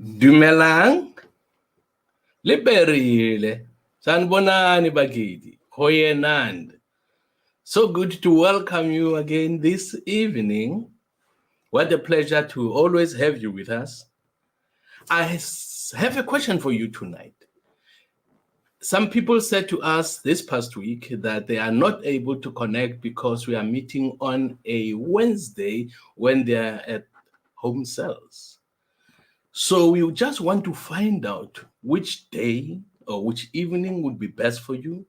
Dumelang, liberile, sanbonani bagidi, hoyenand. So good to welcome you again this evening. What a pleasure to always have you with us. I have a question for you tonight. Some people said to us this past week that they are not able to connect because we are meeting on a Wednesday when they are at home cells. So we just want to find out which day or which evening would be best for you.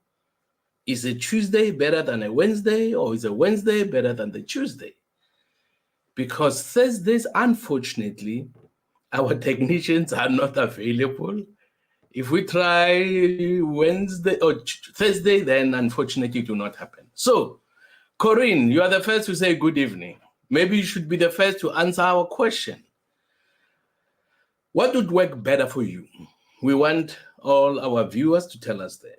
Is a Tuesday better than a Wednesday, or is a Wednesday better than the Tuesday? Because Thursdays, unfortunately, our technicians are not available. If we try Wednesday or Thursday, then unfortunately it will not happen. So, Corinne, you are the first to say good evening. Maybe you should be the first to answer our question. What would work better for you? We want all our viewers to tell us that.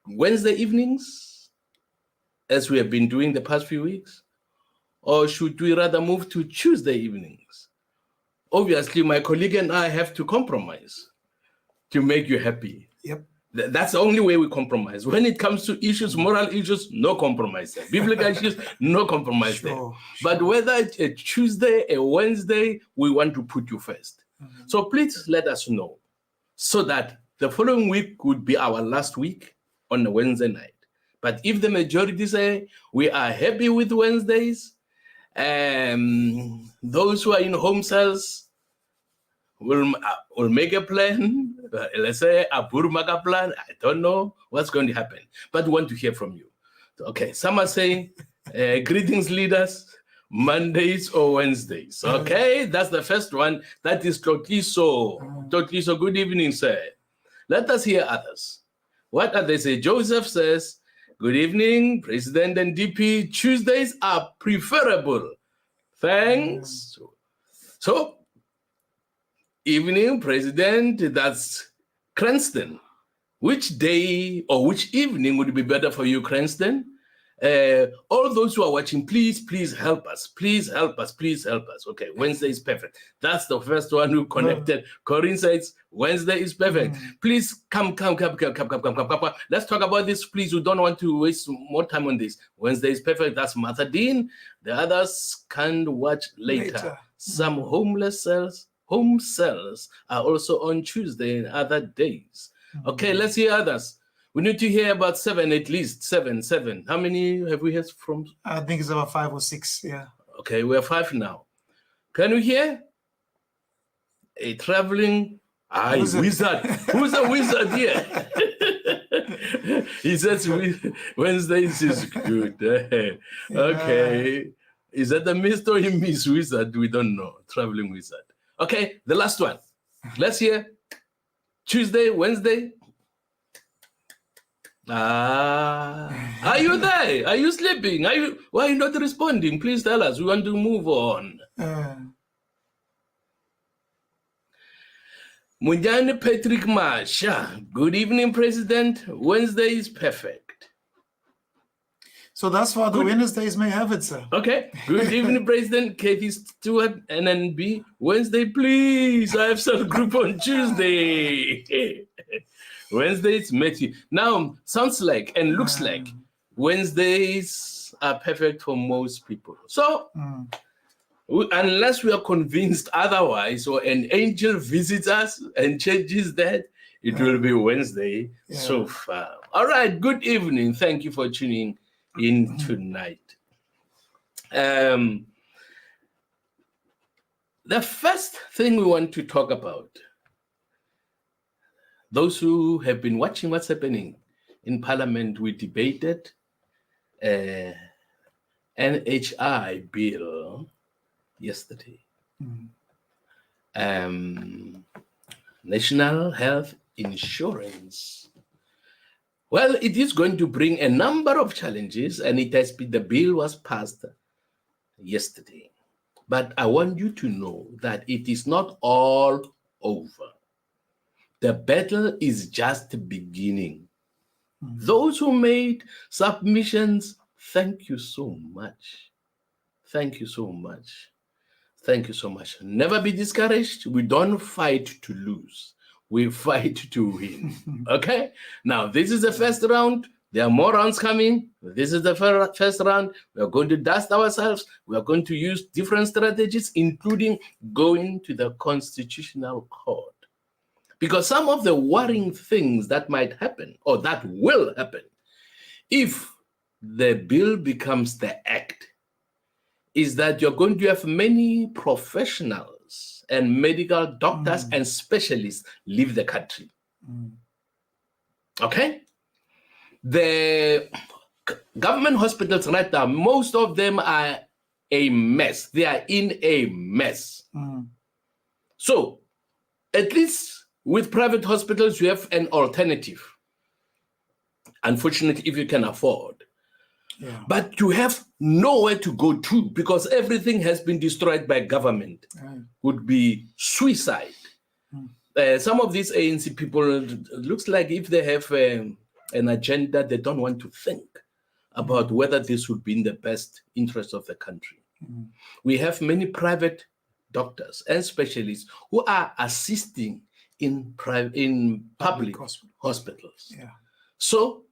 Wednesday evenings, as we have been doing the past few weeks, or should we rather move to Tuesday evenings? Obviously, my colleague and I have to compromise to make you happy. Yep. That's the only way we compromise. When it comes to issues, moral issues, no compromise there. Biblical issues, no compromise there. But whether it's a Tuesday, a Wednesday, we want to put you first. So please let us know so that the following week would be our last week on a Wednesday night. But if the majority say we are happy with Wednesdays, those who are in home cells will make a plan. Let's say a Burmaga plan. I don't know what's going to happen, but we want to hear from you. Okay, some are saying, greetings, leaders, Mondays or Wednesdays. Okay, that's the first one. That is Totliso. Totliso, good evening, sir. Let us hear others. What are they say? Joseph says, good evening, President and DP. Tuesdays are preferable. Thanks. So, evening, President, that's Cranston. Which day or which evening would be better for you, Cranston? All those who are watching, please help us. Please help us. Okay, Wednesday is perfect. That's the first one who connected. Corinne says Wednesday is perfect. Please come. Let's talk about this, please. We don't want to waste more time on this. Wednesday is perfect. That's Martha Dean. The others can watch later. Some home cells are also on Tuesday and other days. Okay, let's hear others. We need to hear about seven, at least seven. How many have we heard from? I think it's about 5 or 6, yeah. Okay, we're 5 now. Can you hear? A traveling wizard. Who's a wizard here? He says Wednesdays is good. Okay. Is that the Mr. or Miss Wizard? We don't know. Traveling wizard. Okay, the last one. Let's hear. Tuesday, Wednesday. Are you there? Are you sleeping? Why are you not responding? Please tell us. We want to move on. Munjani Patrick Masha. Good evening, President. Wednesday is perfect. So that's why the Wednesdays may have it, sir. Okay. Good evening, President. Katie Stewart, NNB. Wednesday, please. I have cell group on Tuesday. Wednesday is Matthew. Now, sounds like and looks like Wednesdays are perfect for most people. So, unless we are convinced otherwise, or an angel visits us and changes that, it will be Wednesday so far. All right, good evening. Thank you for tuning in tonight. The first thing we want to talk about, those who have been watching what's happening in Parliament, we debated NHI bill yesterday. National Health Insurance. Well, it is going to bring a number of challenges, and the bill was passed yesterday. But I want you to know that it is not all over. The battle is just beginning. Those who made submissions, thank you so much. Thank you so much. Thank you so much. Never be discouraged. We don't fight to lose. We fight to win. Okay? Now, this is the first round. There are more rounds coming. This is the first round. We are going to dust ourselves. We are going to use different strategies, including going to the Constitutional Court. Because some of the worrying things that might happen, or that will happen, if the bill becomes the act, is that you're going to have many professionals and medical doctors and specialists leave the country. Okay? The government hospitals right now, most of them are a mess. They are in a mess. So, at least with private hospitals, you have an alternative. Unfortunately, if you can afford. Yeah. But you have nowhere to go to because everything has been destroyed by government. Would be suicide. Some of these ANC people, looks like if they have an agenda, they don't want to think about whether this would be in the best interest of the country. We have many private doctors and specialists who are assisting in public hospitals. Yeah. So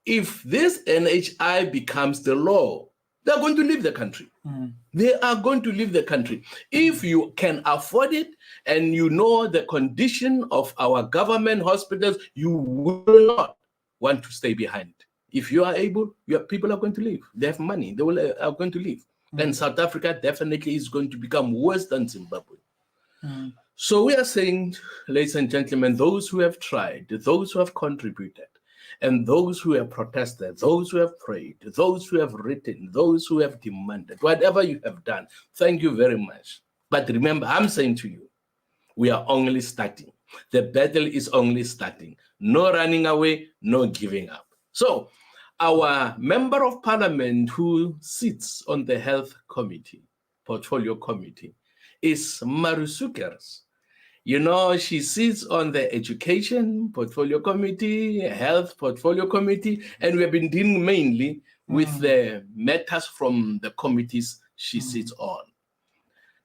if this NHI becomes the law, they're going to leave the country. They are going to leave the country. If you can afford it and you know the condition of our government hospitals, you will not want to stay behind. If you are able, your people are going to leave. They have money. They are going to leave. And South Africa definitely is going to become worse than Zimbabwe. So we are saying, ladies and gentlemen, those who have tried, those who have contributed, and those who have protested, those who have prayed, those who have written, those who have demanded, whatever you have done, thank you very much. But remember, I'm saying to you, we are only starting. The battle is only starting. No running away, no giving up. So our member of parliament who sits on the health committee, portfolio committee, is Marusukers. You know, she sits on the education portfolio committee, health portfolio committee, and we have been dealing mainly with the matters from the committees she sits on.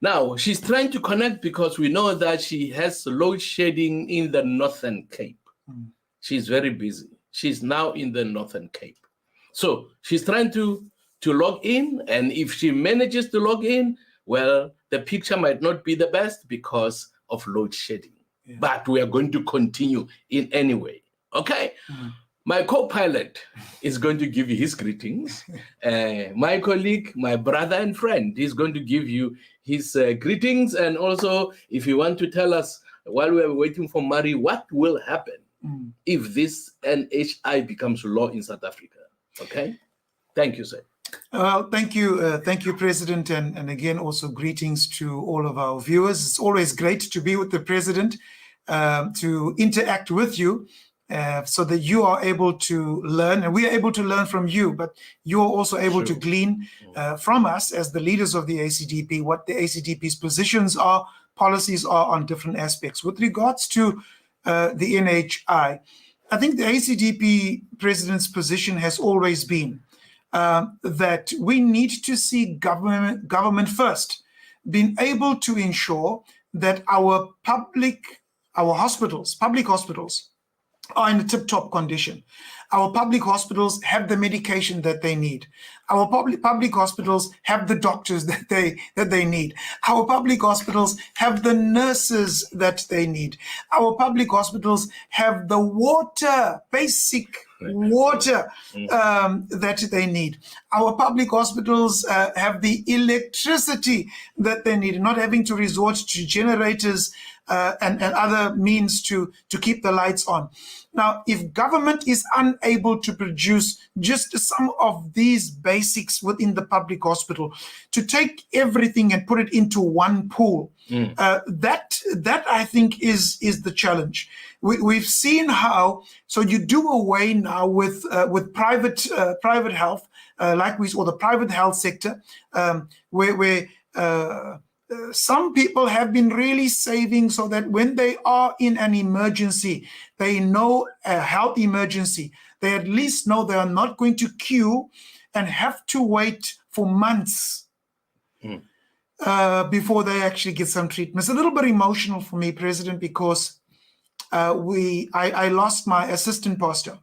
Now, she's trying to connect because we know that she has load shedding in the Northern Cape. She's very busy. She's now in the Northern Cape. So she's trying to log in, and if she manages to log in, well, the picture might not be the best because of load shedding. But we are going to continue in any way. Okay? My co-pilot is going to give you his greetings. My colleague, my brother and friend, is going to give you his greetings. And also, if you want to tell us, while we're waiting for Mari, what will happen if this NHI becomes law in South Africa? Okay? Thank you, sir. Well, thank you, President, and again, also greetings to all of our viewers. It's always great to be with the President, to interact with you, so that you are able to learn, and we are able to learn from you, but you are also able to glean from us as the leaders of the ACDP, what the ACDP's positions are, policies are on different aspects. With regards to the NHI, I think the ACDP President's position has always been that we need to see government first, being able to ensure that our public hospitals are in a tip-top condition. Our public hospitals have the medication that they need. Our public hospitals have the doctors that they need. Our public hospitals have the nurses that they need. Our public hospitals have the water, basic water that they need. Our public hospitals have the electricity that they need, not having to resort to generators and other means to keep the lights on. Now, if government is unable to produce just some of these basics within the public hospital, to take everything and put it into one pool, that I think is the challenge. We've seen how, so you do away now with private health, like we saw the private health sector, where some people have been really saving so that when they are in an emergency, they know a health emergency, they at least know they are not going to queue and have to wait for months. before they actually get some treatment. It's a little bit emotional for me, President, because I lost my assistant pastor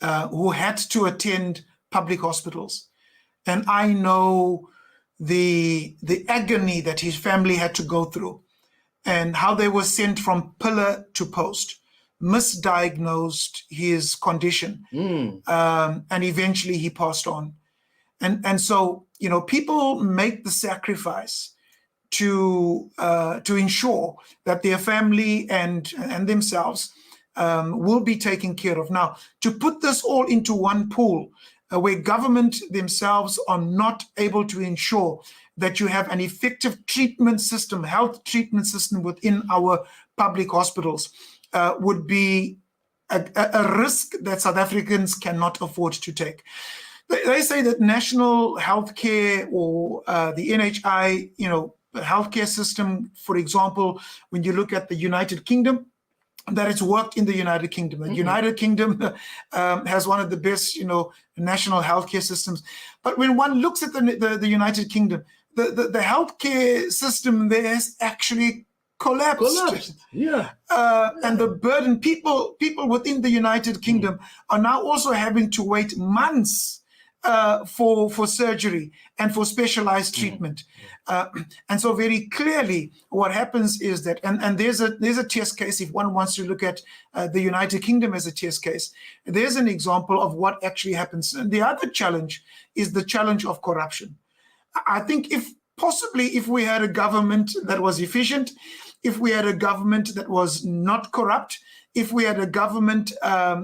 who had to attend public hospitals. And I know the agony that his family had to go through and how they were sent from pillar to post, misdiagnosed his condition, and eventually he passed on. And so, you know, people make the sacrifice to ensure that their family and themselves will be taken care of. Now, to put this all into one pool, where government themselves are not able to ensure that you have an effective treatment system, health treatment system within our public hospitals, would be a risk that South Africans cannot afford to take. They say that national healthcare or the NHI, you know, healthcare system, for example, when you look at the United Kingdom, that it's worked in the United Kingdom. The United Kingdom has one of the best, you know, national healthcare systems. But when one looks at the United Kingdom, the healthcare system there has actually collapsed. And the burden, people within the United Kingdom are now also having to wait months for surgery and for specialized treatment. And so very clearly what happens is that, and there's a test case, if one wants to look at the United Kingdom as a test case, there's an example of what actually happens. And the other challenge is the challenge of corruption. I think if we had a government that was efficient, if we had a government that was not corrupt, if we had a government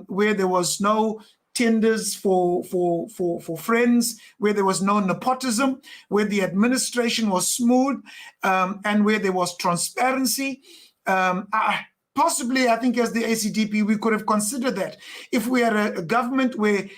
where there was no tenders for friends, where there was no nepotism, where the administration was smooth, and where there was transparency. Possibly, I think as the ACDP, we could have considered that. If we had a government where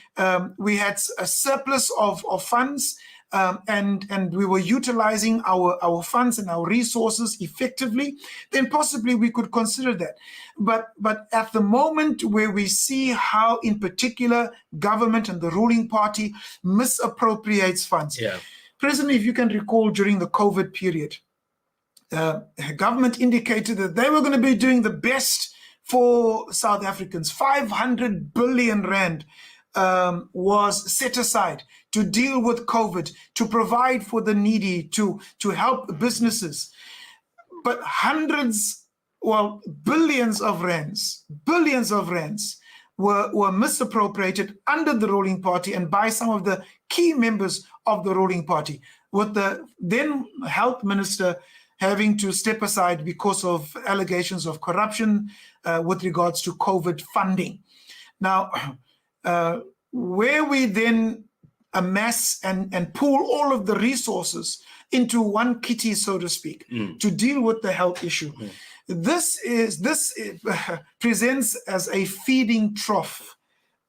we had a surplus of funds, and we were utilizing our funds and our resources effectively, then possibly we could consider that. But at the moment where we see how, in particular, government and the ruling party misappropriates funds. President, if you can recall, during the COVID period, government indicated that they were going to be doing the best for South Africans. 500 billion rand was set aside to deal with COVID, to provide for the needy, to help businesses. But billions of rands were misappropriated under the ruling party and by some of the key members of the ruling party, with the then health minister having to step aside because of allegations of corruption with regards to COVID funding. Now, where we then amass and pool all of the resources into one kitty, so to speak, to deal with the health issue. This presents as a feeding trough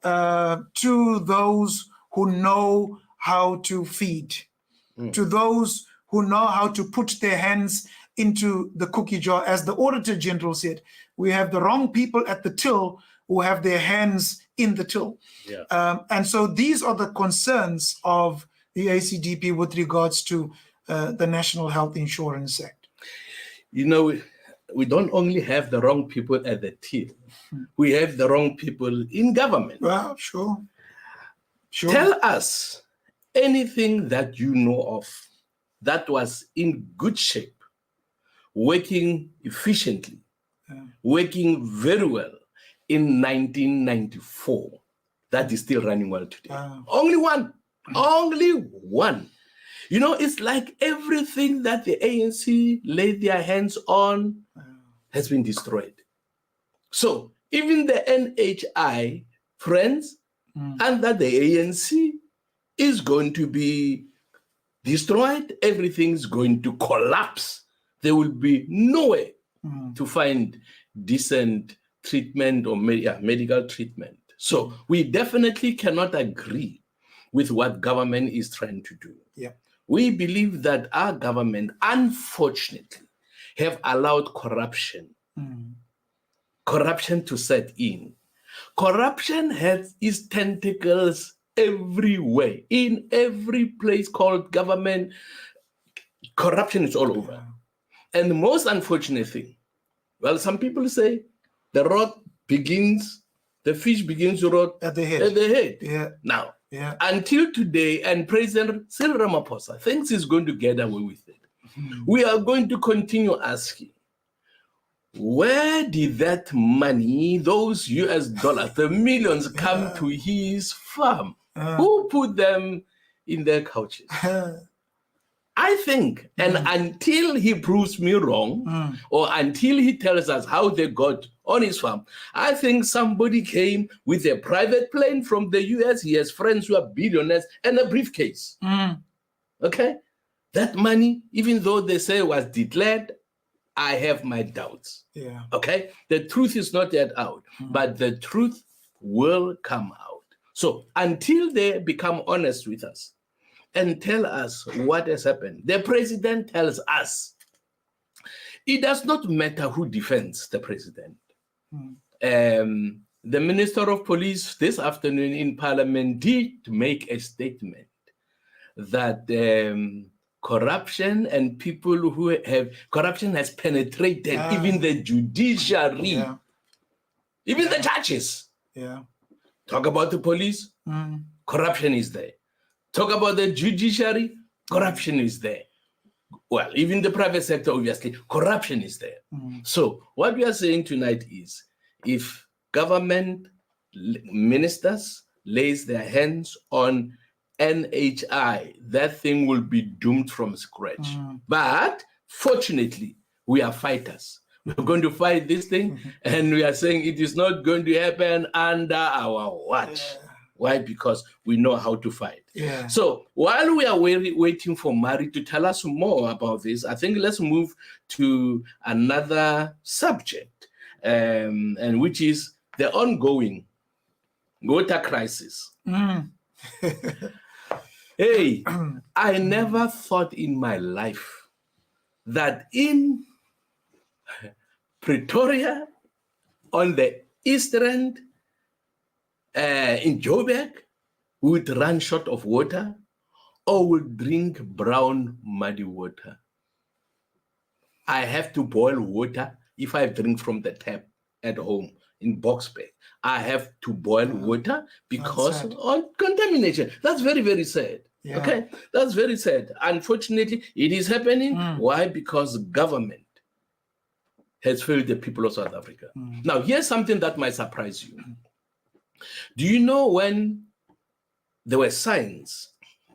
to those who know how to feed, to those who know how to put their hands into the cookie jar. As the Auditor General said, we have the wrong people at the till who have their hands in the till. And so these are the concerns of the ACDP with regards to the National Health Insurance Act. You know, we don't only have the wrong people at the till, we have the wrong people in government. Well, sure. Tell us anything that you know of that was in good shape, working efficiently, working very well in 1994, that is still running well today. Only one. You know, it's like everything that the ANC laid their hands on has been destroyed. So even the NHI, friends, under the ANC is going to be destroyed. Everything's going to collapse. There will be no way to find decent treatment or medical treatment. So we definitely cannot agree with what government is trying to do. We believe that our government, unfortunately, have allowed corruption to set in. Corruption has its tentacles everywhere, in every place called government. Corruption is all over. And the most unfortunate thing, well, some people say the fish begins to rot At the head. At the head. Yeah. Now, Yeah. until today, and President Cyril Ramaphosa thinks he's going to get away with it. We are going to continue asking, where did that money, those US dollars, the millions, come to his farm? Who put them in their couches? I think, and until he proves me wrong, or until he tells us how they got on his farm, I think somebody came with a private plane from the US. He has friends who are billionaires, and a briefcase. Okay? That money, even though they say it was declared, I have my doubts. Yeah. Okay? The truth is not yet out, but the truth will come out. So until they become honest with us and tell us what has happened, the president tells us it does not matter who defends the president. The Minister of Police this afternoon in Parliament did make a statement that corruption and people who have corruption has penetrated even the judiciary, even the judges. Yeah. Talk about the police, corruption is there. Talk about the judiciary, corruption is there. Well, even the private sector, obviously, corruption is there. So what we are saying tonight is, if government ministers lays their hands on NHI, that thing will be doomed from scratch. But fortunately, we are fighters. We're going to fight this thing, and we are saying it is not going to happen under our watch. Why? Because we know how to fight. So while we are waiting for Mari to tell us more about this, I think let's move to another subject, and which is the ongoing water crisis. Hey, I never thought in my life that in Pretoria, on the East End, in Joburg, we would run short of water or would drink brown, muddy water. I have to boil water if I drink from the tap at home in Boxburg. I have to boil water because of contamination. That's very, very sad. Okay, that's very sad. Unfortunately, it is happening. Why? Because government has failed the people of South Africa. Now, here's something that might surprise you. Do you know when there were signs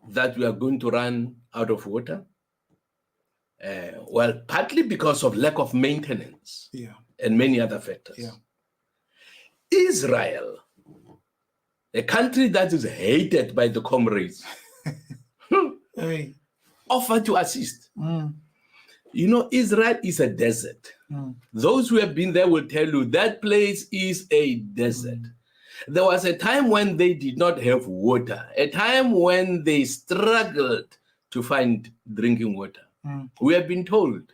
that we are going to run out of water? Well, partly because of lack of maintenance and many other factors. Israel, a country that is hated by the comrades, offered to assist. You know, Israel is a desert. Those who have been there will tell you that place is a desert. There was a time when they did not have water, a time when they struggled to find drinking water. We have been told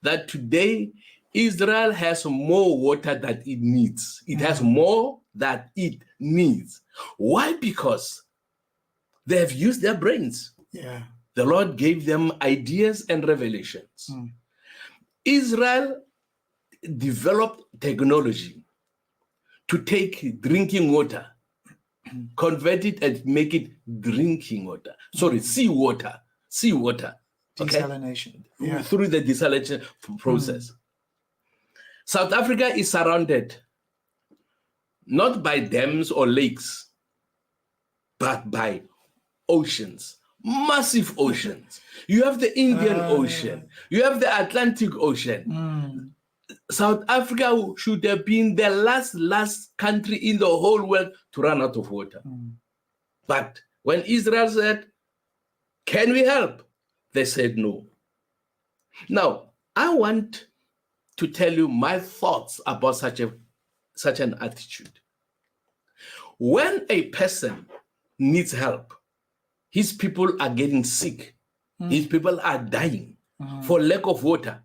that today Israel has more water than it needs. It has more than it needs. Why? Because they have used their brains. The Lord gave them ideas and revelations. Israel developed technology to take drinking water, convert it and make it drinking water. Sorry, seawater. Desalination. Through the desalination process. South Africa is surrounded not by dams or lakes, but by oceans, massive oceans. You have the Indian Ocean, you have the Atlantic Ocean. South Africa should have been the last country in the whole world to run out of water. But when Israel said, can we help? They said no. Now, I want to tell you my thoughts about such an attitude. When a person needs help, his people are getting sick, his people are dying for lack of water,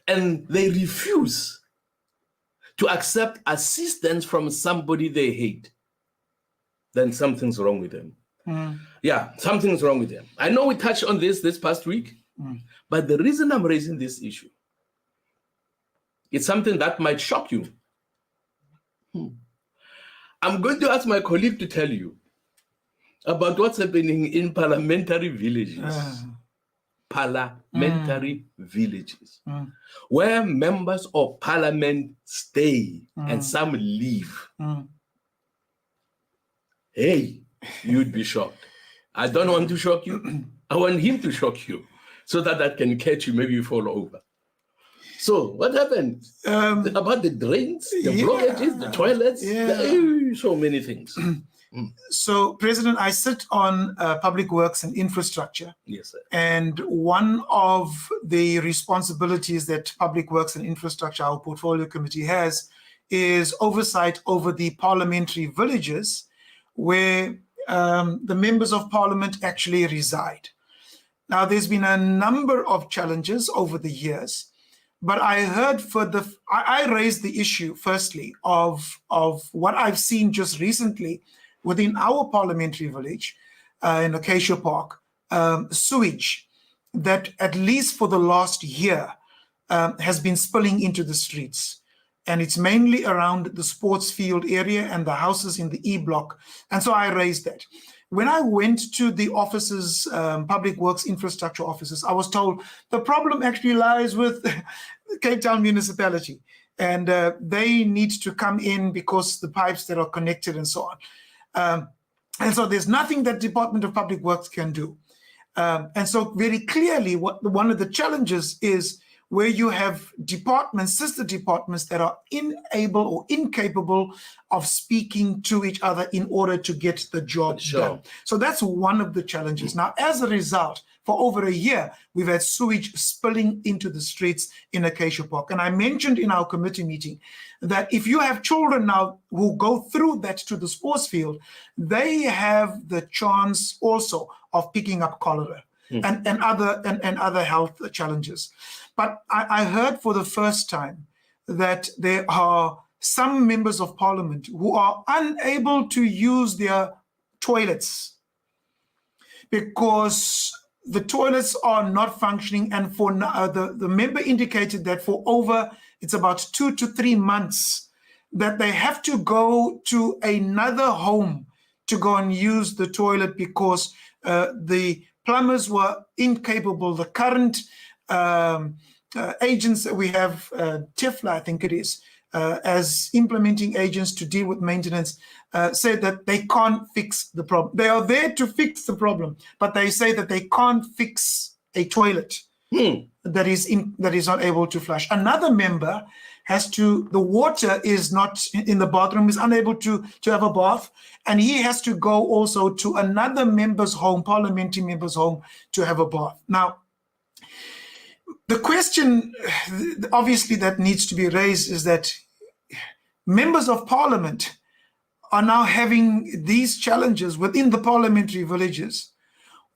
and they refuse to accept assistance from somebody they hate, then something's wrong with them. Yeah, something's wrong with them. I know we touched on this past week. But the reason I'm raising this issue, it's something that might shock you. I'm going to ask my colleague to tell you about what's happening in parliamentary villages. Parliamentary villages, where members of parliament stay and some leave. Hey, you'd be shocked. I don't want to shock you. I want him to shock you so that I can catch you, maybe you fall over. So what happened? About the drains, the blockages, the toilets, so many things. So, President, I sit on Public Works and Infrastructure. Yes, sir. And one of the responsibilities that Public Works and Infrastructure, our portfolio committee, has is oversight over the parliamentary villages where the members of parliament actually reside. Now, there's been a number of challenges over the years, but I heard I raised the issue, firstly, of what I've seen just recently within our parliamentary village in Acacia Park, sewage that at least for the last year has been spilling into the streets. And it's mainly around the sports field area and the houses in the E block. And so I raised that. When I went to the offices, Public Works Infrastructure offices, I was told the problem actually lies with Cape Town municipality. And they need to come in because the pipes that are connected and so on. And so there's nothing that Department of Public Works can do. And so very clearly, one of the challenges is where you have departments, sister departments that are unable or incapable of speaking to each other in order to get the job done. So that's one of the challenges. Now, as a result, for over a year, we've had sewage spilling into the streets in Acacia Park. And I mentioned in our committee meeting that if you have children now who go through that to the sports field, they have the chance also of picking up cholera and other health challenges. But I heard for the first time that there are some members of parliament who are unable to use their toilets because the toilets are not functioning. And for the member indicated that for it's about 2 to 3 months that they have to go to another home to go and use the toilet because the plumbers were incapable. The current agents that we have, TIFLA, I think it is, as implementing agents to deal with maintenance, said that they can't fix the problem. They are there to fix the problem, but they say that they can't fix a toilet that is not able to flush. Another member the water is not in the bathroom, is unable to have a bath, and he has to go also to another member's home, parliamentary member's home, to have a bath. Now, the question, obviously, that needs to be raised is that members of parliament are now having these challenges within the parliamentary villages.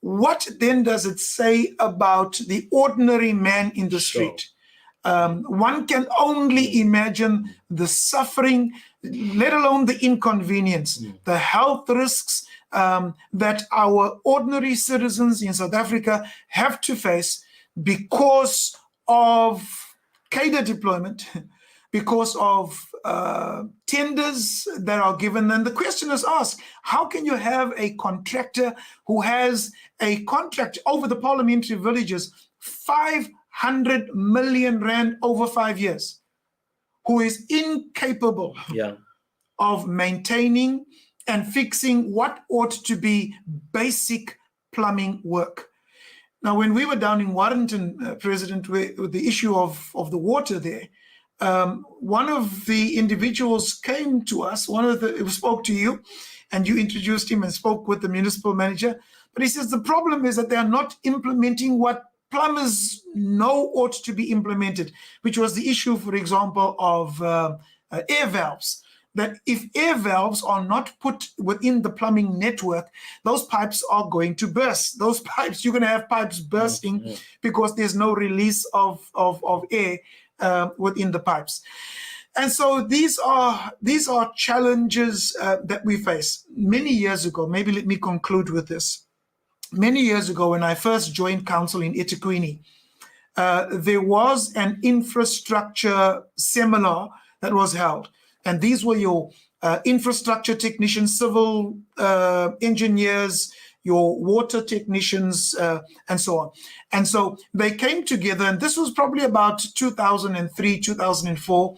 What then does it say about the ordinary man in the street? One can only imagine the suffering, let alone the inconvenience, the health risks that our ordinary citizens in South Africa have to face because of cadre deployment, because of tenders that are given. And the question is asked, how can you have a contractor who has a contract over the parliamentary villages, 500 million rand over 5 years, who is incapable of maintaining and fixing what ought to be basic plumbing work? Now, when we were down in Warrington, President, with the issue of the water there, one of the individuals came to us, spoke to you, and you introduced him and spoke with the municipal manager. But he says the problem is that they are not implementing what plumbers know ought to be implemented, which was the issue, for example, of air valves. That if air valves are not put within the plumbing network, those pipes are going to burst. Those pipes, you're going to have pipes bursting because there's no release of air within the pipes. And so these are challenges that we face. Many years ago, maybe let me conclude with this. many years ago when I first joined council in eThekwini, there was an infrastructure seminar that was held. And these were your infrastructure technicians, civil engineers, your water technicians, and so on. And so they came together, and this was probably about 2003, 2004,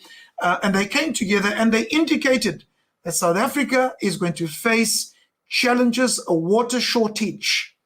and they came together and they indicated that South Africa is going to face challenges, a water shortage,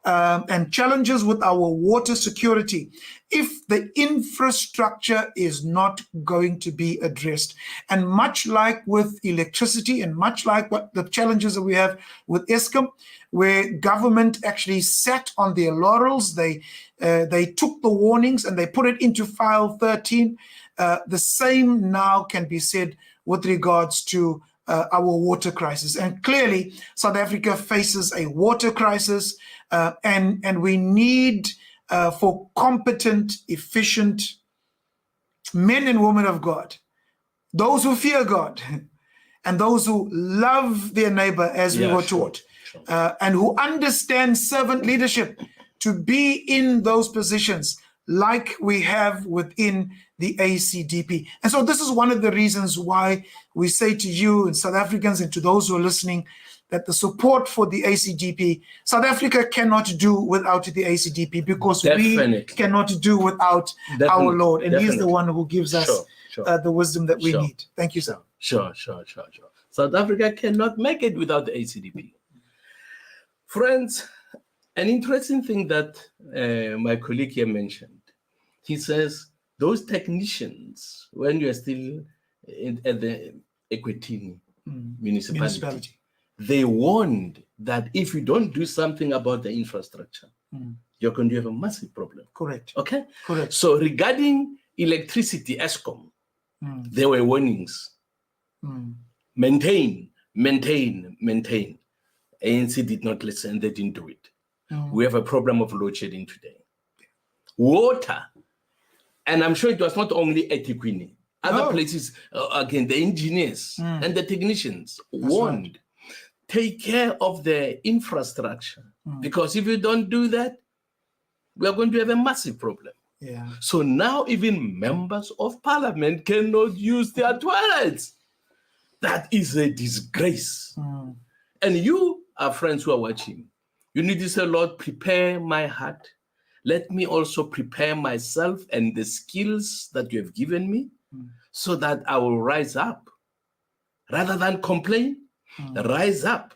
and challenges with our water security if the infrastructure is not going to be addressed. And much like with electricity, and much like what the challenges that we have with Eskom, where government actually sat on their laurels, they took the warnings and they put it into file 13. The same now can be said with regards to our water crisis. And clearly, South Africa faces a water crisis, and we need for competent, efficient men and women of God, those who fear God, and those who love their neighbor, as we were taught, and who understand servant leadership, to be in those positions like we have within the ACDP. And so this is one of the reasons why we say to you and South Africans and to those who are listening that the support for the ACDP, South Africa cannot do without the ACDP, because we cannot do without our Lord. And He is the one who gives us the wisdom that we need. Thank you, sir. Sure. South Africa cannot make it without the ACDP. Friends, an interesting thing that my colleague here mentioned, he says, those technicians, when you are still at the Equitini municipality, they warned that if you don't do something about the infrastructure, you're going to have a massive problem. Correct. Okay? Correct. So regarding electricity, Eskom, there were warnings. Maintain. ANC did not listen. They didn't do it. We have a problem of load shedding today. Water. And I'm sure it was not only eThekwini. Other places, again, the engineers and the technicians warned, take care of the infrastructure. Because if you don't do that, we are going to have a massive problem. Yeah. So now even members of parliament cannot use their toilets. That is a disgrace. And you, our friends who are watching, you need to say, Lord, prepare my heart. Let me also prepare myself and the skills that you have given me so that I will rise up. Rather than complain, rise up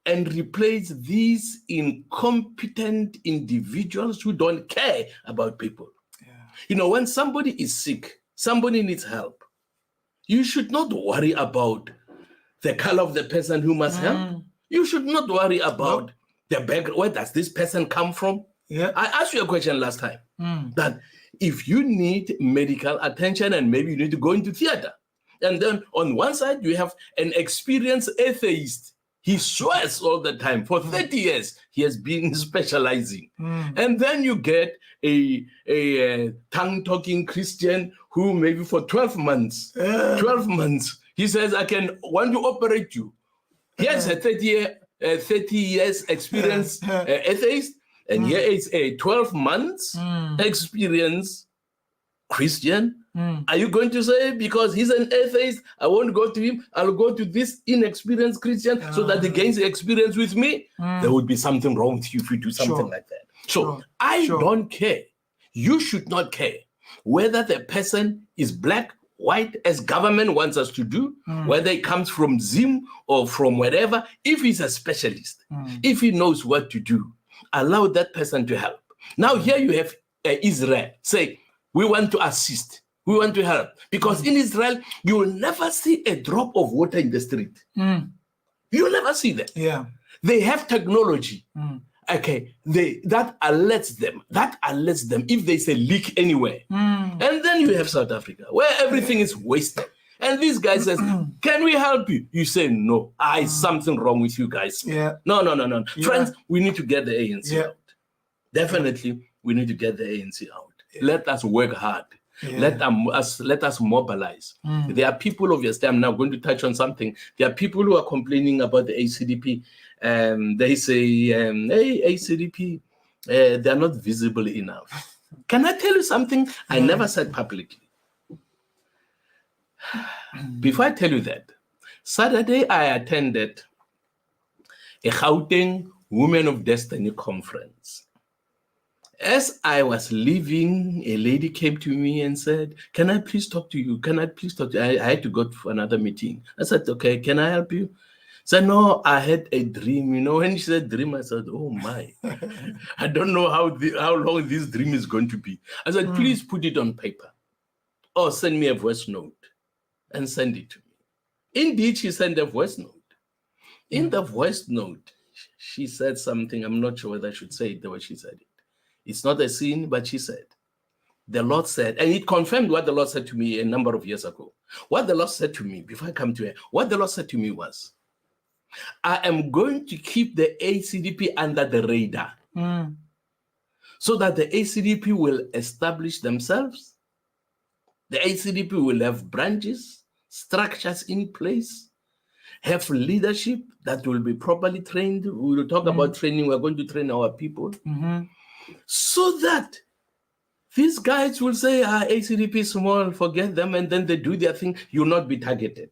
and replace these incompetent individuals who don't care about people. Yeah. You know, when somebody is sick, somebody needs help, you should not worry about the color of the person who must help. You should not worry about the background. Where does this person come from? Yeah. I asked you a question last time that if you need medical attention and maybe you need to go into theater, and then on one side you have an experienced atheist. He swears all the time. For 30 years, he has been specializing. And then you get a tongue-talking Christian who maybe for 12 months, he says, I want to operate you. He has a 30 years experience atheist, and here is a 12 months experience Christian. Are you going to say, because he's an atheist, I won't go to him, I'll go to this inexperienced Christian so that he gains experience with me? There would be something wrong with you if you do something like that. So I don't care. You should not care whether the person is black, white, as government wants us to do, whether it comes from Zim or from wherever. If he's a specialist, if he knows what to do, allow that person to help. Now here you have Israel say, we want to assist. We want to help. Because in Israel, you will never see a drop of water in the street. You'll never see that. Yeah. They have technology. Okay, that alerts them if there's a leak anywhere. And then you have South Africa, where everything is wasted. And this guy says, can we help you? You say, no, something wrong with you guys. Yeah. No. Yeah. Friends, we need to get the ANC out. Definitely, we need to get the ANC out. Yeah. Let us work hard. Yeah. Let us mobilize. There are people, obviously, I'm now going to touch on something. There are people who are complaining about the ACDP. They say, hey, ACDP, they're not visible enough. Can I tell you something I never said publicly? Before I tell you that, Saturday I attended a Gauteng Women of Destiny conference. As I was leaving, a lady came to me and said, can I please talk to you? Can I please talk to you? I had to go for another meeting. I said, okay, can I help you? Said, no, I had a dream. You know, when she said dream, I said, oh my, I don't know how long this dream is going to be. I said, please put it on paper or send me a voice note and send it to me. Indeed, she sent a voice note. In the voice note, she said something. I'm not sure whether I should say it the way she said it. It's not a sin, but she said, the Lord said, and it confirmed what the Lord said to me a number of years ago. What the Lord said to me, before I come to it, what the Lord said to me was, I am going to keep the ACDP under the radar so that the ACDP will establish themselves. The ACDP will have branches, structures in place, have leadership that will be properly trained. We will talk about training. We're going to train our people so that these guys will say, ACDP is small, forget them, and then they do their thing. You'll not be targeted.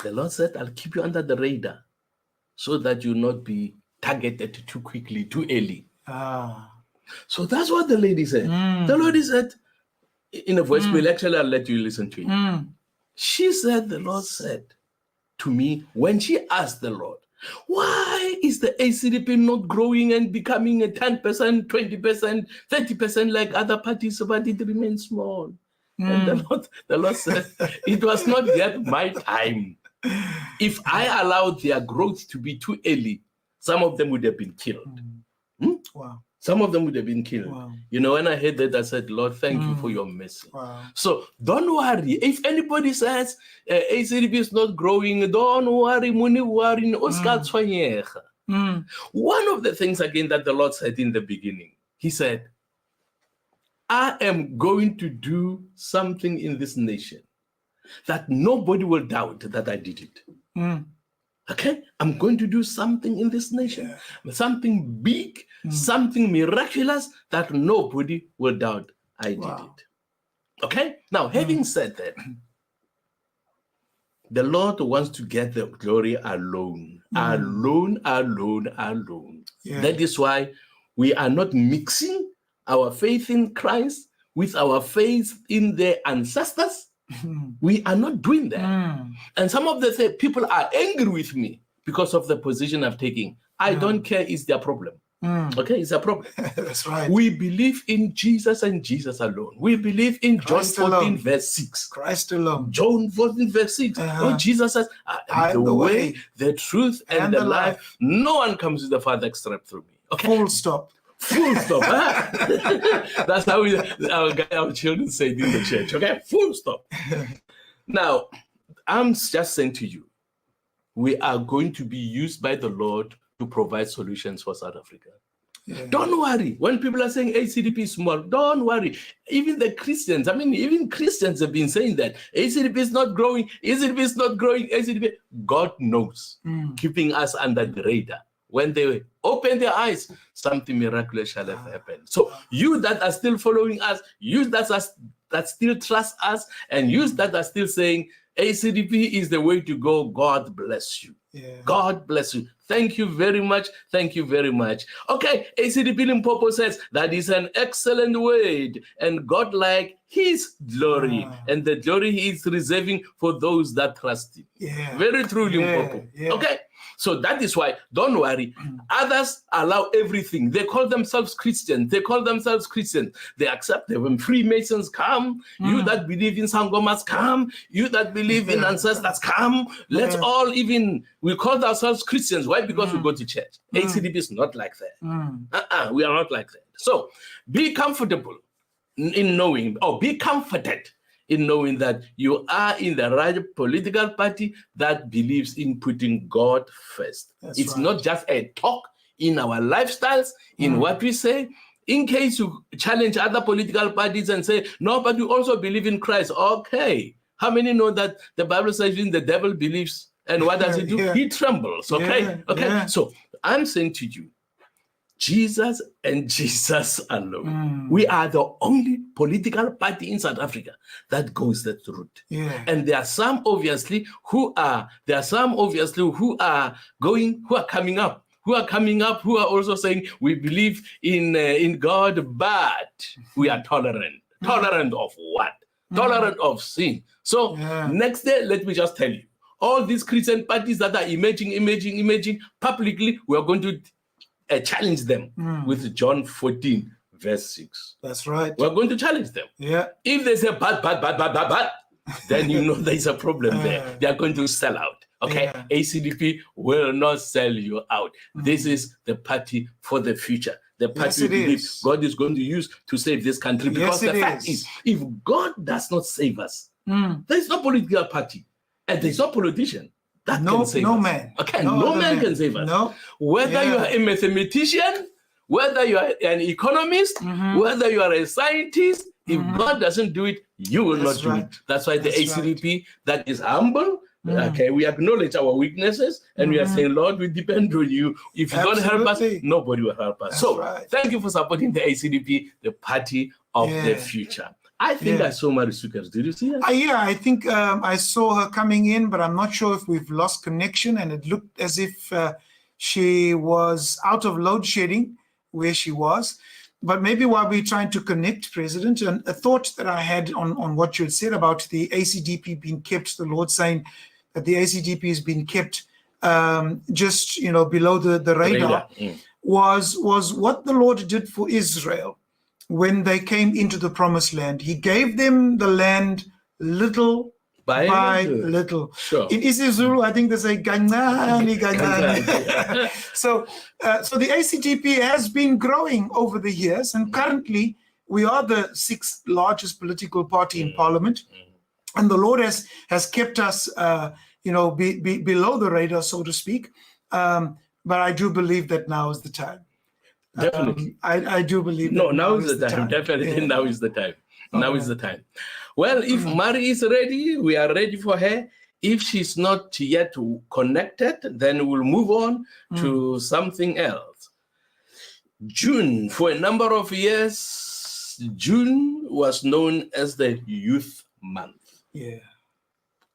The Lord said, I'll keep you under the radar so that you'll not be targeted too quickly, too early. So that's what the lady said. The lady said, in a voice bill, actually, I'll let you listen to it. She said, the Lord said to me, when she asked the Lord, why is the ACDP not growing and becoming a 10%, 20%, 30% like other parties, but it remains small? And the Lord said, it was not yet my time. If I allowed their growth to be too early, some of them would have been killed. Wow. Some of them would have been killed. Wow. You know, when I heard that, I said, Lord, thank you for your mercy. Wow. So don't worry. If anybody says ACDP is not growing, don't worry. One of the things, again, that the Lord said in the beginning, he said, I am going to do something in this nation that nobody will doubt that I did it. Okay? I'm going to do something in this nation, something big, something miraculous that nobody will doubt I did it. Okay? Now, having said that, the Lord wants to get the glory alone. Alone. Yeah. That is why we are not mixing our faith in Christ with our faith in the ancestors. We are not doing that. And some of the people are angry with me because of the position I've taken. I don't care, it's their problem. Okay, it's a problem. That's right. We believe in Jesus and Jesus alone. We believe in Christ John 14, alone. verse 6. Christ alone. John 14, verse 6. Oh, Jesus says, I am the way, the truth, and the life. No one comes to the Father except through me. Okay. Full stop. Full stop. That's how our children say it in the church. Okay, full stop. Now, I'm just saying to you, we are going to be used by the Lord to provide solutions for South Africa. Yeah. Don't worry. When people are saying ACDP is small, don't worry. Even the Christians, even Christians have been saying that ACDP is not growing, ACDP is not growing, ACDP. God knows, keeping us under the radar. When they open their eyes, something miraculous shall have happened. So you that are still following us, you that still trust us, and you that are still saying ACDP is the way to go, God bless you. Yeah. God bless you. Thank you very much. Thank you very much. Okay, ACDP Limpopo says that is an excellent word and God like his glory. And the glory he is reserving for those that trust him. Yeah. Very true, Limpopo. Yeah. Okay. So that is why, don't worry. Others allow everything. They call themselves Christians. They call themselves Christians. They accept them. When Freemasons come, you that believe in Sangomas come, you that believe in ancestors come. Let's all we call ourselves Christians. Why? Because we go to church. ACDP is not like that. We are not like that. So be comfortable in knowing, or be comforted in knowing that you are in the right political party that believes in putting God first. It's not just a talk in our lifestyles, in what we say. In case you challenge other political parties and say, no, but you also believe in Christ. Okay. How many know that the Bible says even the devil believes And what does he do? Yeah. He trembles. Okay. Yeah, Okay. yeah. So I'm saying to you, Jesus and Jesus alone. We are the only political party in South Africa that goes that route. Yeah. And there are some obviously who are coming up, who are also saying we believe in God, but we are tolerant. Tolerant of what? Tolerant of sin. So next day, let me just tell you, all these Christian parties that are emerging publicly, we are going to challenge them with John 14, verse 6. That's right. We're going to challenge them. Yeah. If they say bad, then you know there's a problem there. They are going to sell out. Okay? Yeah. ACDP will not sell you out. This is the party for the future. The party we believe God is going to use to save this country. Because the fact is, if God does not save us, there is no political party and there is no politician that can save us. Man. Okay, no man can save us. No. Whether you are a mathematician, whether you are an economist, whether you are a scientist, if God doesn't do it, you will not do it. That's why the ACDP that is humble, okay, we acknowledge our weaknesses and we are saying, Lord, we depend on you. If you don't help us, nobody will help us. Thank you for supporting the ACDP, the party of the future. I think I saw Mari Sukers. Did you see her? Yeah, I think I saw her coming in, but I'm not sure if we've lost connection. And it looked as if she was out of load shedding where she was. But maybe while we're trying to connect, President, and a thought that I had on what you had said about the ACDP being kept, the Lord saying that the ACDP has been kept just, below the radar, was what the Lord did for Israel. When they came into the promised land, he gave them the land little by little. Sure. In isiZulu, I think they say kancane, kancane. So the ACDP has been growing over the years, and currently we are the sixth largest political party in Parliament, and the Lord has kept us, below the radar, so to speak. But I do believe that now is the time. Definitely. I do believe that now is the time. Definitely now is the time. Now is the time. Well, if Mari is ready, we are ready for her. If she's not yet connected, then we'll move on to something else. June, for a number of years, June was known as the Youth Month. Yeah.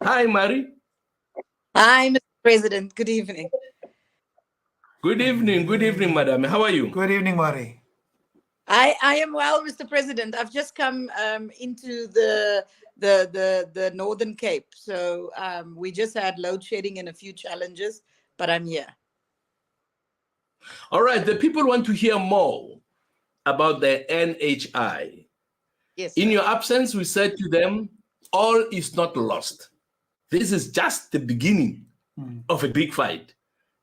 Hi, Mari. Hi, Mr. President. Good evening. Good evening, madam. How are you? Good evening, Mari. I am well, Mr. President. I've just come into the Northern Cape, so we just had load shedding and a few challenges, but I'm here. All right, the people want to hear more about the NHI. Yes. In your absence, we said to them, all is not lost. This is just the beginning of a big fight.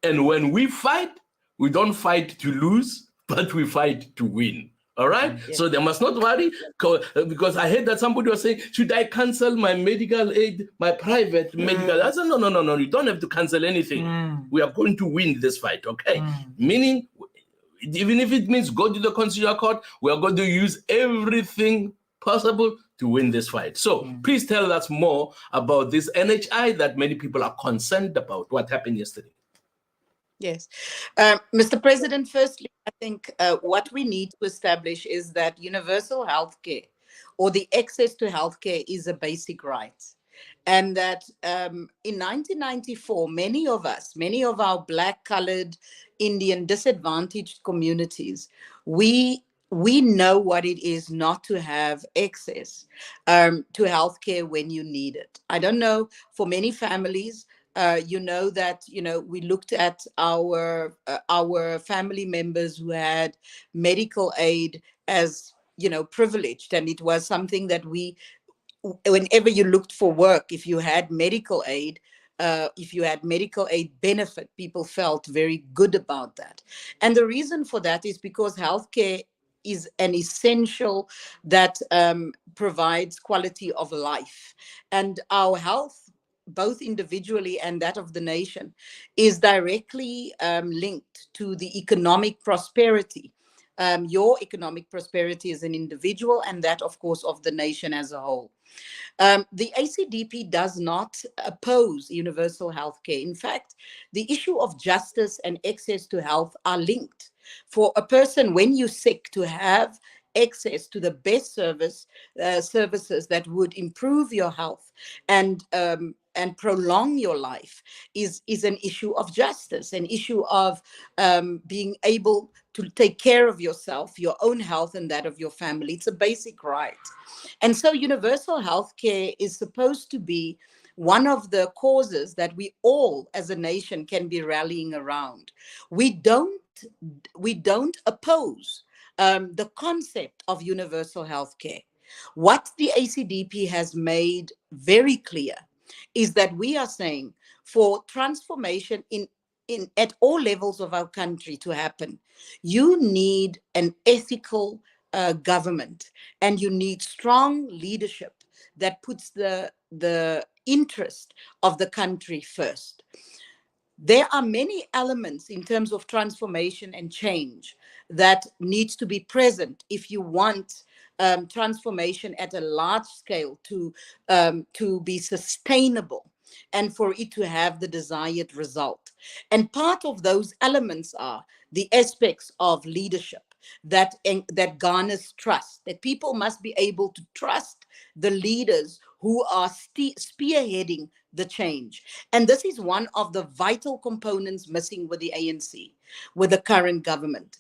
And when we fight, we don't fight to lose, but we fight to win. All right? Yes. So they must not worry, because I heard that somebody was saying, should I cancel my medical aid, my private medical? I said, no, you don't have to cancel anything. We are going to win this fight, okay? Meaning, even if it means go to the Constitutional Court, we are going to use everything possible to win this fight. So please tell us more about this NHI that many people are concerned about, what happened yesterday. Yes. Mr. President, firstly, I think what we need to establish is that universal healthcare or the access to healthcare is a basic right. And that in 1994, many of our Black, colored, Indian, disadvantaged communities, we know what it is not to have access to healthcare when you need it. I don't know, for many families, we looked at our family members who had medical aid as, privileged. And it was something that whenever you looked for work, if you had medical aid benefit, people felt very good about that. And the reason for that is because healthcare is an essential that provides quality of life. And our health, both individually and that of the nation, is directly linked to the economic prosperity, your economic prosperity as an individual, and that, of course, of the nation as a whole. The ACDP does not oppose universal health care. In fact, the issue of justice and access to health are linked. For a person, when you're sick, to have access to the best services that would improve your health and prolong your life is an issue of justice, an issue of being able to take care of yourself, your own health, and that of your family. It's a basic right. And so universal health care is supposed to be one of the causes that we all as a nation can be rallying around. We don't oppose the concept of universal health care. What the ACDP has made very clear is that we are saying for transformation in at all levels of our country to happen, you need an ethical government, and you need strong leadership that puts the interest of the country first. There are many elements in terms of transformation and change that needs to be present if you want transformation at a large scale to be sustainable and for it to have the desired result. And part of those elements are the aspects of leadership that garners trust, that people must be able to trust the leaders who are spearheading the change. And this is one of the vital components missing with the ANC, with the current government.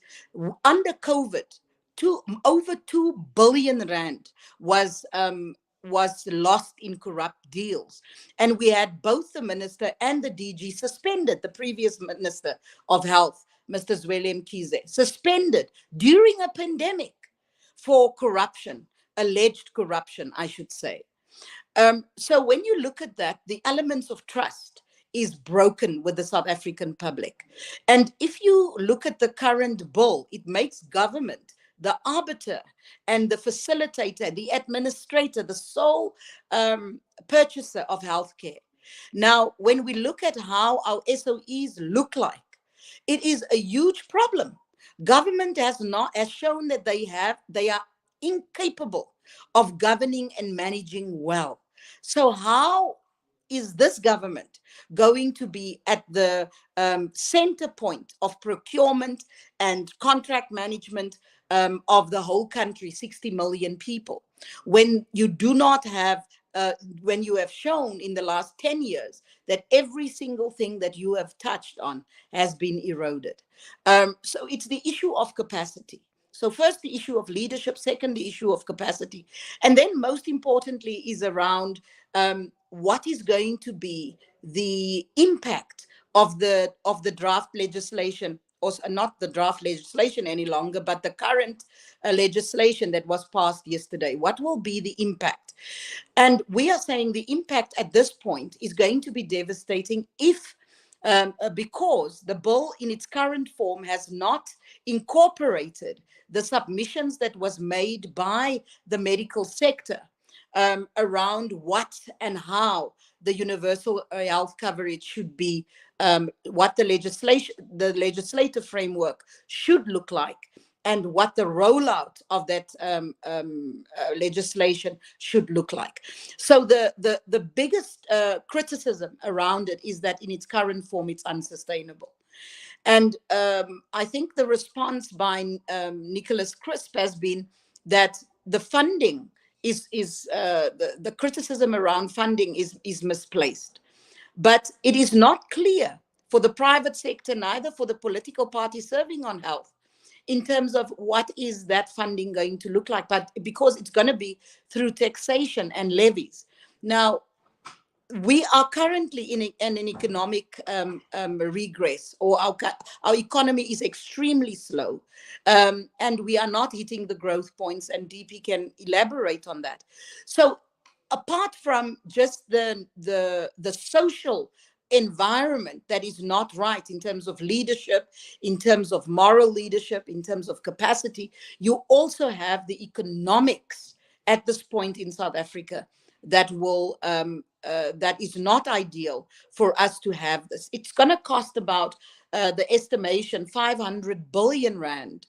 Under COVID, over 2 billion rand was lost in corrupt deals. And we had both the minister and the DG suspended, the previous minister of health, Mr. Zweli Mkhize, suspended during a pandemic for corruption, alleged corruption, I should say. So when you look at that, the elements of trust is broken with the South African public. And if you look at the current bill, it makes government the arbiter and the facilitator, the administrator, the sole purchaser of healthcare. Now, when we look at how our SOEs look like, it is a huge problem. Government has shown that they are incapable of governing and managing well. So how is this government going to be at the center point of procurement and contract management of the whole country, 60 million people, when you do not have, when you have shown in the last 10 years that every single thing that you have touched on has been eroded? So it's the issue of capacity. So first, the issue of leadership. Second, the issue of capacity. And then most importantly is around what is going to be the impact of the draft legislation, or not the draft legislation any longer, but the current legislation that was passed yesterday. What will be the impact? And we are saying the impact at this point is going to be devastating if because the bill in its current form has not incorporated the submissions that was made by the medical sector around what and how the universal health coverage should be, what the legislative framework should look like, and what the rollout of that legislation should look like. So the biggest criticism around it is that in its current form, it's unsustainable. And I think the response by Nicholas Crisp has been that the funding the criticism around funding is misplaced. But it is not clear for the private sector, neither for the political party serving on health, in terms of what is that funding going to look like, but because it's going to be through taxation and levies. Now, we are currently in an economic regress, or our economy is extremely slow, and we are not hitting the growth points, and DP can elaborate on that. So apart from just the social environment that is not right in terms of leadership, in terms of moral leadership, in terms of capacity, you also have the economics at this point in South Africa that will that is not ideal for us to have this. It's going to cost about the estimation 500 billion rand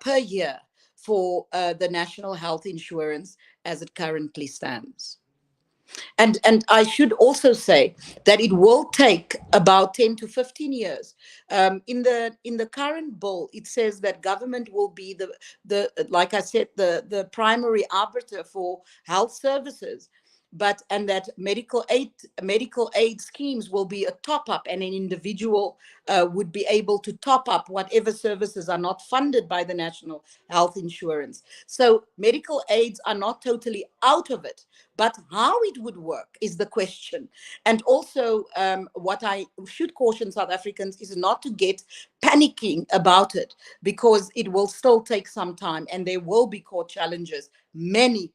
per year for the national health insurance as it currently stands. And I should also say that it will take about 10 to 15 years. In the current bill, it says that government will be the like I said, the primary arbiter for health services, and that medical aid schemes will be a top up, and an individual would be able to top up whatever services are not funded by the national health insurance. So medical aids are not totally out of it, but how it would work is the question. And also what I should caution South Africans is not to get panicking about it, because it will still take some time, and there will be court challenges, many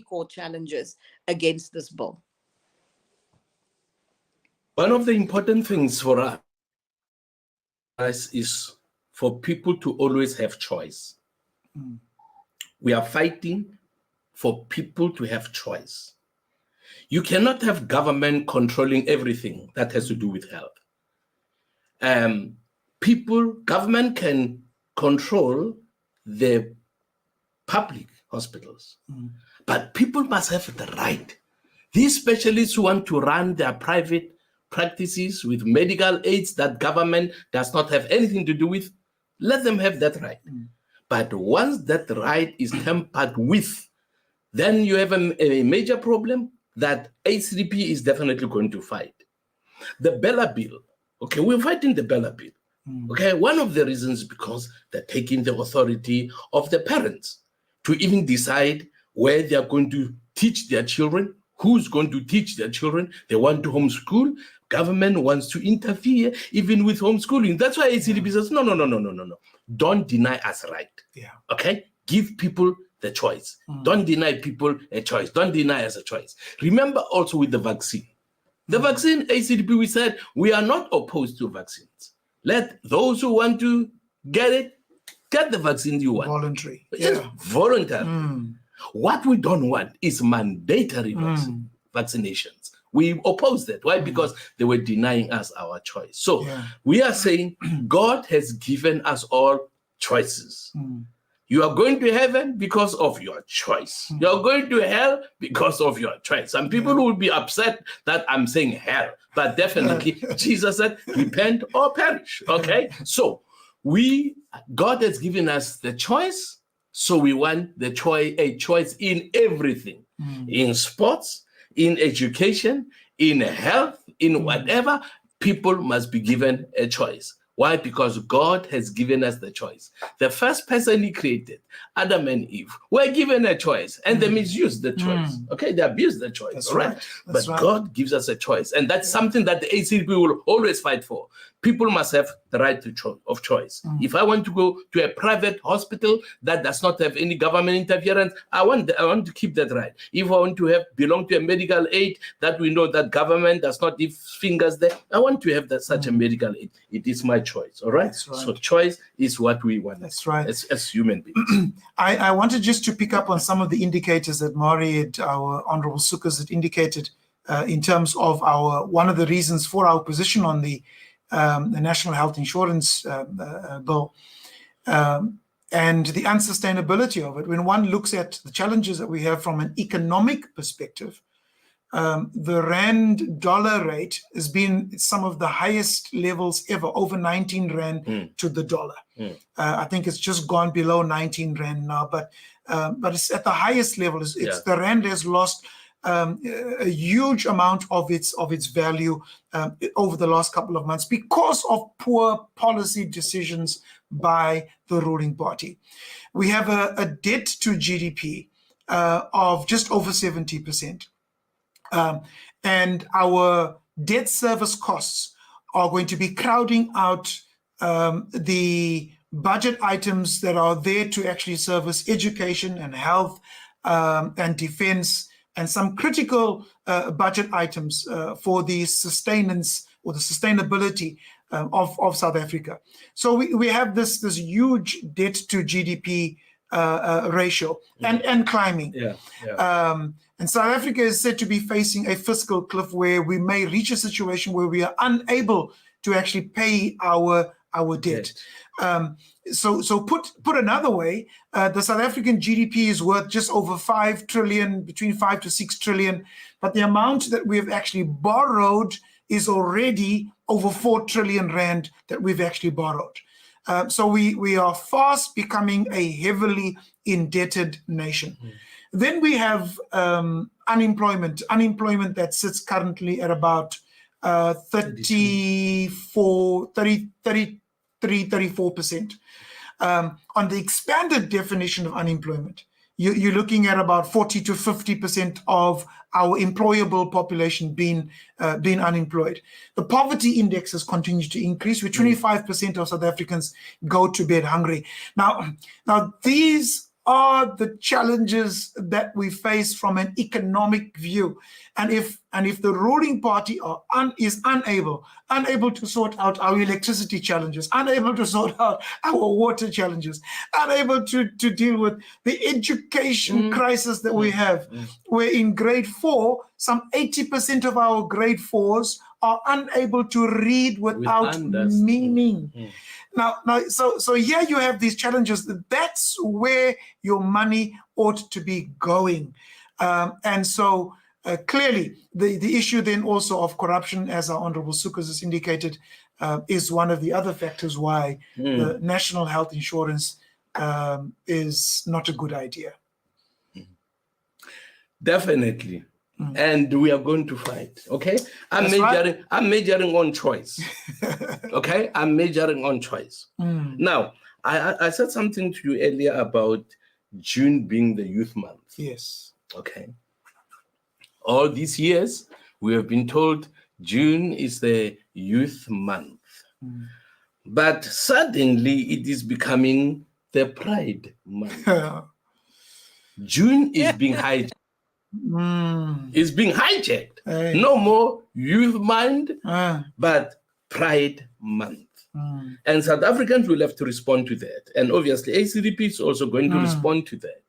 court challenges against this bill. One of the important things for us is for people to always have choice. We are fighting for people to have choice. You cannot have government controlling everything that has to do with health. Government can control the public hospitals, but people must have the right. These specialists who want to run their private practices with medical aids that government does not have anything to do with, let them have that right. But once that right is tampered with, then you have a major problem that ACDP is definitely going to fight. The Bella Bill, okay, we're fighting the Bella Bill. Okay, one of the reasons is because they're taking the authority of the parents to even decide where they're going to teach their children, who's going to teach their children. They want to homeschool. Government wants to interfere even with homeschooling. That's why ACDP says, no. Don't deny us right. Okay? Give people the choice. Don't deny people a choice. Don't deny us a choice. Remember also with the vaccine. The vaccine, ACDP, we said, we are not opposed to vaccines. Let those who want to get it, get the vaccine you want. Voluntary. Just voluntary. What we don't want is mandatory vaccinations. We oppose that. Why? Because they were denying us our choice. So we are saying God has given us all choices. You are going to heaven because of your choice. You are going to hell because of your choice. Some people will be upset that I'm saying hell, but definitely Jesus said, repent or perish. Okay? So God has given us the choice. So we want a choice in everything, in sports, in education, in health, in whatever. People must be given a choice. Why? Because God has given us the choice. The first person he created, Adam and Eve, were given a choice, and they misused the choice. Okay, they abused the choice. That's all right. But right. God gives us a choice, and that's something that the ACDP will always fight for. People must have the right of choice. If I want to go to a private hospital that does not have any government interference, I want to keep that right. If I want to belong to a medical aid that we know that government does not give fingers there, I want to have such a medical aid. It is my choice. All right. That's right. So choice is what we want. That's right. As human beings. I wanted just to pick up on some of the indicators that Mari, our Honorable Sukas, had indicated in terms of one of the reasons for our position on the National Health Insurance Bill and the unsustainability of it. When one looks at the challenges that we have from an economic perspective, the Rand dollar rate has been some of the highest levels ever, over 19 Rand to the dollar. I think it's just gone below 19 Rand now, but it's at the highest level. The Rand has lost a huge amount of its value over the last couple of months because of poor policy decisions by the ruling party. We have a debt to GDP of just over 70%. And our debt service costs are going to be crowding out the budget items that are there to actually service education and health and defense and some critical budget items for the sustenance or the sustainability of South Africa. So we have this huge debt to GDP ratio and climbing. And South Africa is said to be facing a fiscal cliff where we may reach a situation where we are unable to actually pay our debt. So put another way, the South African GDP is worth just over 5 trillion, between 5 to 6 trillion, but the amount that we have actually borrowed is already over 4 trillion rand that we've actually borrowed. So we are fast becoming a heavily indebted nation. Then we have unemployment that sits currently at about 34%. On the expanded definition of unemployment, you're looking at about 40 to 50% of our employable population being unemployed. The poverty indexes continue to increase, with 25% of South Africans go to bed hungry. Now these are the challenges that we face from an economic view. And if the ruling party is unable to sort out our electricity challenges, unable to sort out our water challenges, unable to deal with the education crisis that we have, where in grade 4, some 80% of our grade 4s are unable to read without meaning. Now, so here you have these challenges. That's where your money ought to be going. And so clearly, the issue then also of corruption, as our Honorable Sukas has indicated, is one of the other factors why the national health insurance is not a good idea. Definitely. And we are going to fight. Okay, I'm majoring on choice. Okay, I'm majoring on choice. Now, I said something to you earlier about June being the youth month. Yes. Okay. All these years we have been told June is the youth month, but suddenly it is becoming the Pride month. June is being hijacked. It's being hijacked. Hey. No more youth month, but Pride month. And South Africans will have to respond to that. And obviously, ACDP is also going to respond to that.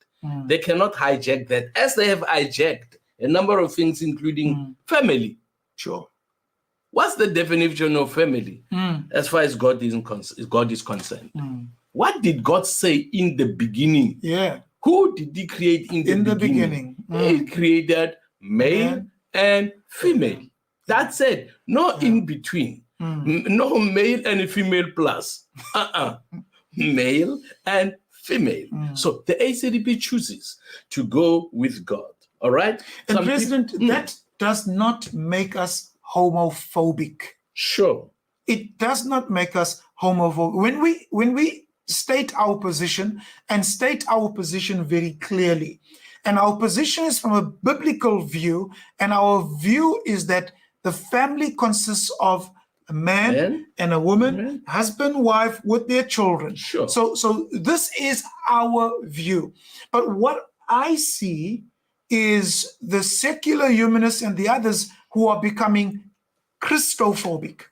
They cannot hijack that, as they have hijacked a number of things, including family. Sure. What's the definition of family as far as God is concerned? What did God say in the beginning? Yeah. Who did he create in the beginning? He created male and female. That's it. No in between. No male and female plus. Male and female. So the ACDP chooses to go with God. All right? And President, that does not make us homophobic. Sure. It does not make us homophobic. When we state our position and state our position very clearly, and our position is from a biblical view, and our view is that the family consists of a man and a woman, husband, wife, with their children. Sure. So this is our view. But what I see is the secular humanists and the others who are becoming Christophobic.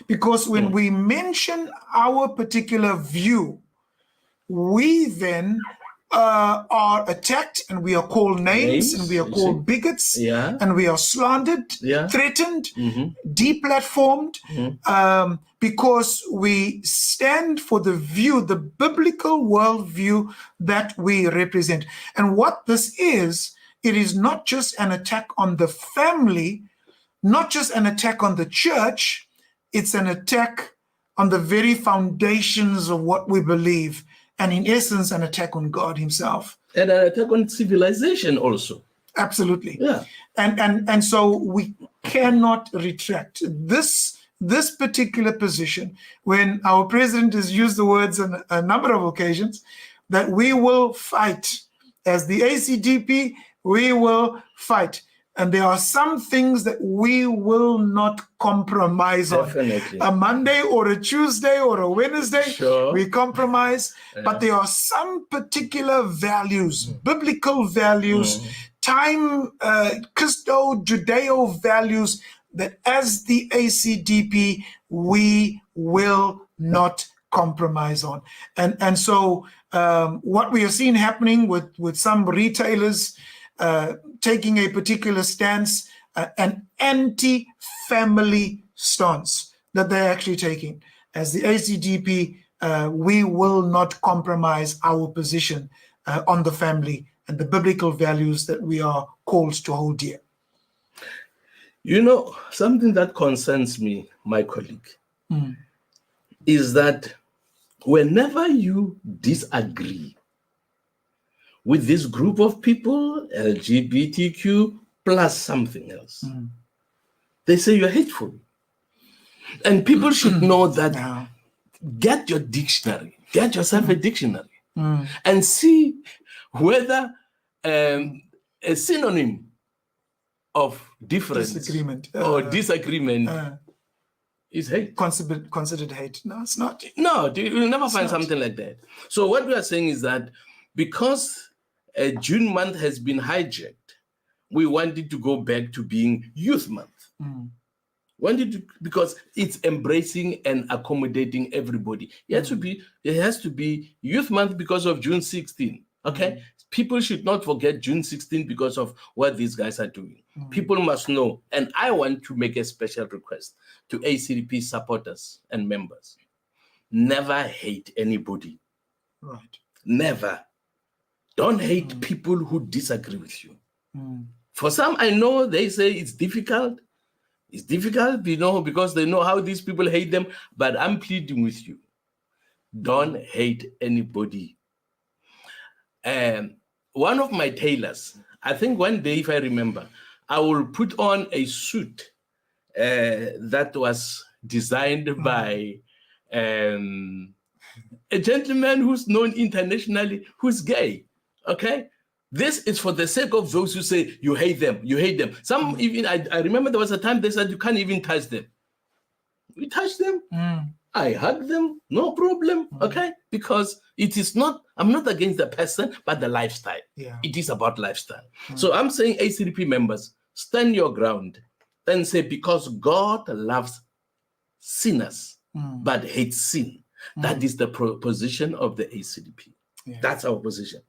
Because when we mention our particular view, we then are attacked, and we are called names, and we are called bigots, and we are slandered, threatened, deplatformed, because we stand for the view, the biblical worldview that we represent. And what this is, it is not just an attack on the family, not just an attack on the church, it's an attack on the very foundations of what we believe, and in essence, an attack on God himself. And an attack on civilization also. Absolutely. Yeah. And so we cannot retract this particular position when our president has used the words on a number of occasions that we will fight. As the ACDP, we will fight. And there are some things that we will not compromise on. Definitely. A Monday or a Tuesday or a Wednesday, we compromise. But there are some particular values, biblical values, time, Christo-Judeo values that as the ACDP, we will not compromise on. And so what we are seeing happening with some retailers taking a particular stance, an anti-family stance that they're actually taking. As the ACDP, we will not compromise our position on the family and the biblical values that we are called to hold dear. You know, something that concerns me, my colleague, is that whenever you disagree with this group of people, LGBTQ plus something else, they say you're hateful. And people should know that. Get your dictionary, get yourself a dictionary, and see whether a synonym of difference or disagreement is hate. Considered hate. No, it's not. No, you'll never find something like that. So what we are saying is that because June month has been hijacked, we wanted to go back to being Youth Month. Because it's embracing and accommodating everybody. It has to be Youth Month because of June 16. Okay, people should not forget June 16 because of what these guys are doing. People must know, and I want to make a special request to ACDP supporters and members: never hate anybody. Right. Never. Don't hate people who disagree with you. For some, I know they say it's difficult. It's difficult, because they know how these people hate them, but I'm pleading with you. Don't hate anybody. One of my tailors, I think one day, if I remember, I will put on a suit that was designed by a gentleman who's known internationally, who's gay, okay? This is for the sake of those who say you hate them, you hate them. Some even, I remember there was a time they said you can't even touch them. We touch them, I hug them, no problem, okay? Because it is not, I'm not against the person, but the lifestyle. Yeah. It is about lifestyle. So I'm saying ACDP members, stand your ground and say, because God loves sinners, but hates sin. That is the position of the ACDP. Yeah. That's our position.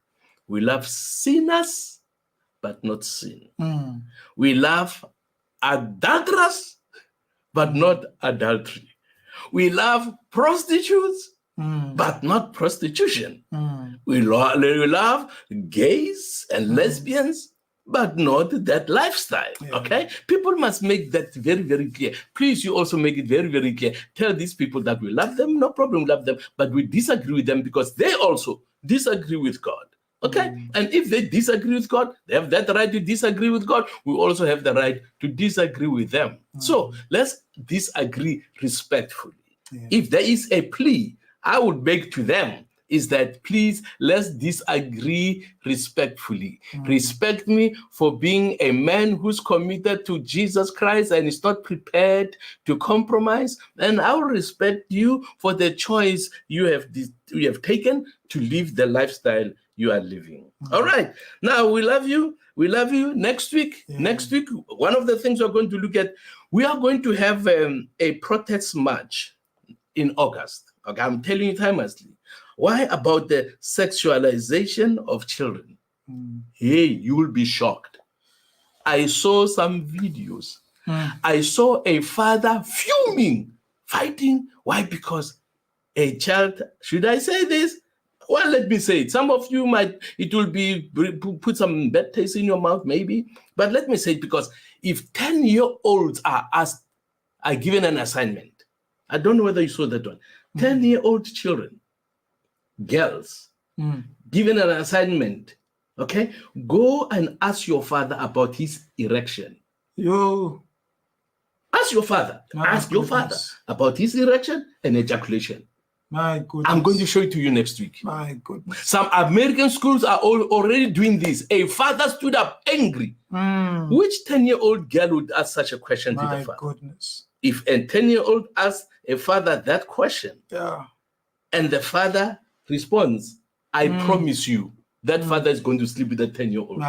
We love sinners, but not sin. We love adulterers, but not adultery. We love prostitutes, but not prostitution. We love gays and lesbians, but not that lifestyle, okay? People must make that very, very clear. Please, you also make it very, very clear. Tell these people that we love them, no problem, we love them, but we disagree with them because they also disagree with God. Okay, and if they disagree with God, they have that right to disagree with God. We also have the right to disagree with them. So let's disagree respectfully. If there is a plea, I would beg to them is that please let's disagree respectfully. Respect me for being a man who's committed to Jesus Christ and is not prepared to compromise, and I will respect you for the choice you have taken to live the lifestyle you are living. All right. Now we love you. We love you. Next week, one of the things we're going to look at, we are going to have a protest march in August. Okay, I'm telling you timelessly. Why? About the sexualization of children. Hey, you will be shocked. I saw some videos. I saw a father fuming, fighting. Why? Because a child, should I say this? Well, let me say it. Some of you might, it will be, put some bad taste in your mouth, maybe. But let me say it, because if 10-year-olds are given an assignment, I don't know whether you saw that one. 10-year-old children, girls, given an assignment, okay? Go and ask your father about his erection. Ask your father. Ask your father about his erection and ejaculation. My goodness. I'm going to show it to you next week. My goodness. Some American schools are already doing this. A father stood up angry. Which 10-year-old girl would ask such a question to the father? My goodness. If a 10-year-old asks a father that question, and the father responds, I promise you, that father is going to sleep with a 10-year-old.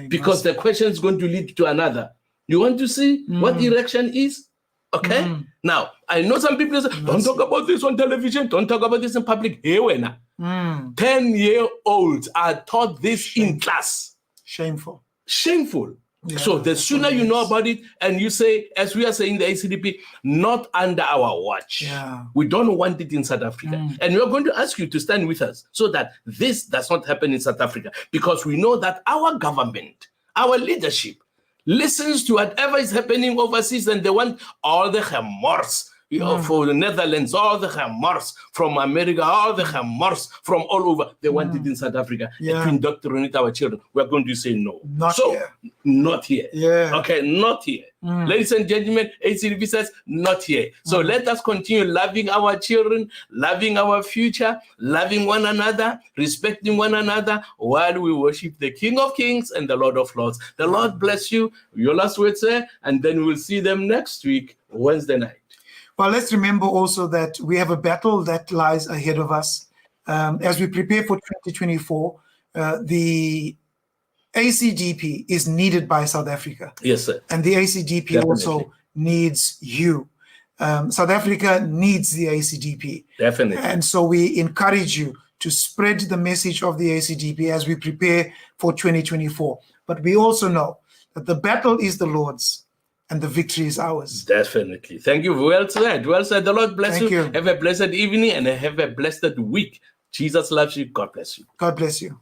Because the question is going to lead to another. You want to see what erection is? Okay? Now, I know some people say, don't talk about this on television, don't talk about this in public. Hey, 10-year-olds are taught this in class. Shameful. Shameful. Yeah, So the that's sooner what it you know is. about it, and you say, as we are saying, the ACDP, not under our watch. Yeah. We don't want it in South Africa. And we're going to ask you to stand with us so that this does not happen in South Africa, because we know that our government, our leadership, listens to whatever is happening overseas, and they want all the remorse. For the Netherlands, all the remorse from America, all the remorse from all over. They want it in South Africa Yeah. to indoctrinate our children. We're going to say no. Not so, here. Not here. Yeah. Okay, not here. Ladies and gentlemen, ACDP says not here. So let us continue loving our children, loving our future, loving one another, respecting one another while we worship the King of Kings and the Lord of Lords. The Lord bless you. Your last words, sir, and then we'll see them next week, Wednesday night. Well, let's remember also that we have a battle that lies ahead of us. As we prepare for 2024, the ACDP is needed by South Africa. Yes, sir. And the ACDP Definitely. also needs you. South Africa needs the ACDP. Definitely. And so we encourage you to spread the message of the ACDP as we prepare for 2024. But we also know that the battle is the Lord's, and the victory is ours. Definitely. Thank you. Well said. Well said. The Lord bless Thank you. Have a blessed evening and have a blessed week. Jesus loves you. God bless you. God bless you.